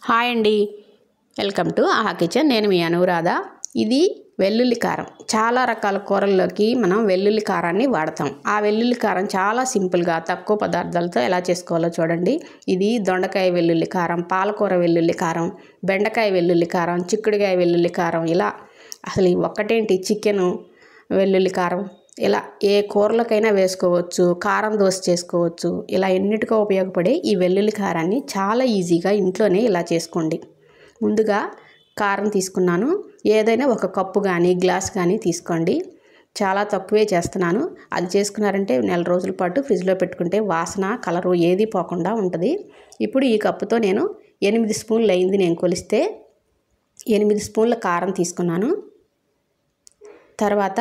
Hi అండి, welcome to ఆహా kitchen. నేను మీ అనురాధ. ఇది వెల్లుల్లి కారం. చాలా రకాల కూరల్లోకి మనం వెల్లుల్లి కారాన్ని వాడతాం. ఆ వెల్లుల్లి కారం చాలా సింపుల్గా తక్కువ పదార్థాలతో ఎలా చేసుకోవాలో చూడండి. ఇది దొండకాయ వెల్లుల్లి కారం, పాలకూర వెల్లుల్లి కారం, బెండకాయ వెల్లుల్లి కారం, చిక్కుడుకాయ వెల్లుల్లి కారం, ఇలా అసలు ఒక్కటేంటి చికెను వెల్లుల్లి కారం, ఇలా ఏ కూరలకైనా వేసుకోవచ్చు. కారం దోశ చేసుకోవచ్చు. ఇలా ఎన్నిటికో ఉపయోగపడే ఈ వెల్లుల్లి కారాన్ని చాలా ఈజీగా ఇంట్లోనే ఇలా చేసుకోండి. ముందుగా కారం తీసుకున్నాను. ఏదైనా ఒక కప్పు కానీ గ్లాస్ కానీ తీసుకోండి. చాలా తక్కువే చేస్తున్నాను. అది చేసుకున్నారంటే నెల రోజుల పాటు ఫ్రిడ్జ్లో పెట్టుకుంటే వాసన కలరు ఏది పోకుండా ఉంటుంది. ఇప్పుడు ఈ కప్పుతో నేను 8 స్పూన్లు అయింది నేను కొలిస్తే. 8 స్పూన్ల కారం తీసుకున్నాను. తర్వాత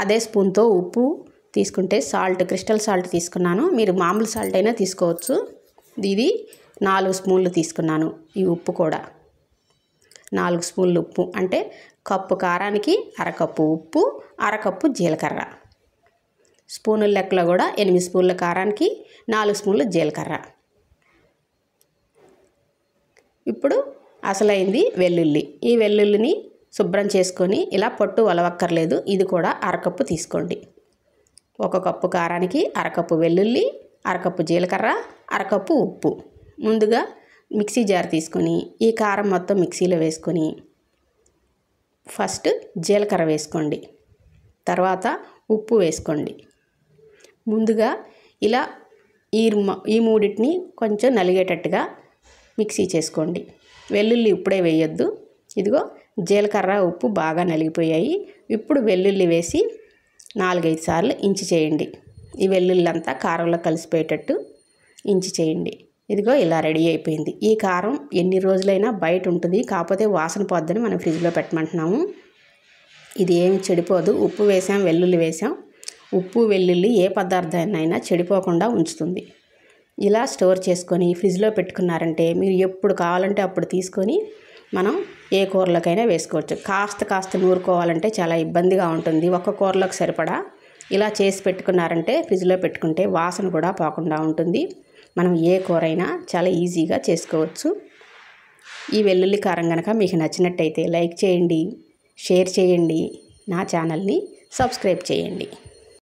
అదే స్పూన్తో ఉప్పు తీసుకుంటే సాల్ట్, క్రిస్టల్ సాల్ట్ తీసుకున్నాను. మీరు మామూలు సాల్ట్ అయినా తీసుకోవచ్చు. ఇది 4 స్పూన్లు తీసుకున్నాను. ఈ ఉప్పు కూడా 4 స్పూన్లు ఉప్పు అంటే కప్పు కారానికి అరకప్పు ఉప్పు, అరకప్పు జీలకర్ర. స్పూనుల లెక్కలో కూడా 8 స్పూన్ల కారానికి 4 స్పూన్లు జీలకర్ర. ఇప్పుడు అసలైంది వెల్లుల్లి. ఈ వెల్లుల్లిని శుభ్రం చేసుకొని ఇలా పొట్టు వలవక్కర్లేదు. ఇది కూడా అరకప్పు తీసుకోండి. ఒక కప్పు కారానికి అరకప్పు వెల్లుల్లి, అరకప్పు జీలకర్ర, అరకప్పు ఉప్పు. ముందుగా మిక్సీ జార్ తీసుకొని ఈ కారం మొత్తం మిక్సీలో వేసుకొని ఫస్ట్ జీలకర్ర వేసుకోండి. తర్వాత ఉప్పు వేసుకోండి. ముందుగా ఇలా ఈ మూడింటిని కొంచెం నలిగేటట్టుగా మిక్సీ చేసుకోండి. వెల్లుల్లి ఇప్పుడే వేయొద్దు. ఇదిగో జీలకర్ర ఉప్పు బాగా నలిగిపోయాయి. ఇప్పుడు వెల్లుల్లి వేసి 4-5 సార్లు ఇంచి చేయండి. ఈ వెల్లుల్లి అంతా కారంలో కలిసిపోయేటట్టు ఇంచి చేయండి. ఇదిగో ఇలా రెడీ అయిపోయింది. ఈ కారం ఎన్ని రోజులైనా బయట ఉంటుంది. కాకపోతే వాసన పోద్దని మనం ఫ్రిడ్జ్లో పెట్టమంటున్నాము. ఇది ఏమి చెడిపోదు. ఉప్పు వేసాం, వెల్లుల్లి వేసాం. ఉప్పు వెల్లుల్లి ఏ పదార్థాన్నైనా చెడిపోకుండా ఉంచుతుంది. ఇలా స్టోర్ చేసుకొని ఫ్రిడ్జ్లో పెట్టుకున్నారంటే మీరు ఎప్పుడు కావాలంటే అప్పుడు తీసుకొని మనం ఏ కూరలకైనా వేసుకోవచ్చు. కాస్త నూరుకోవాలంటే చాలా ఇబ్బందిగా ఉంటుంది. ఒక్క కూరలోకి సరిపడా ఇలా చేసి పెట్టుకున్నారంటే ఫ్రిడ్జ్లో పెట్టుకుంటే వాసన కూడా పోకుండా ఉంటుంది. మనం ఏ కూర అయినా చాలా ఈజీగా చేసుకోవచ్చు. ఈ వెల్లుల్లి కారం కనుక మీకు నచ్చినట్టయితే లైక్ చేయండి, షేర్ చేయండి, నా ఛానల్ని సబ్స్క్రైబ్ చేయండి.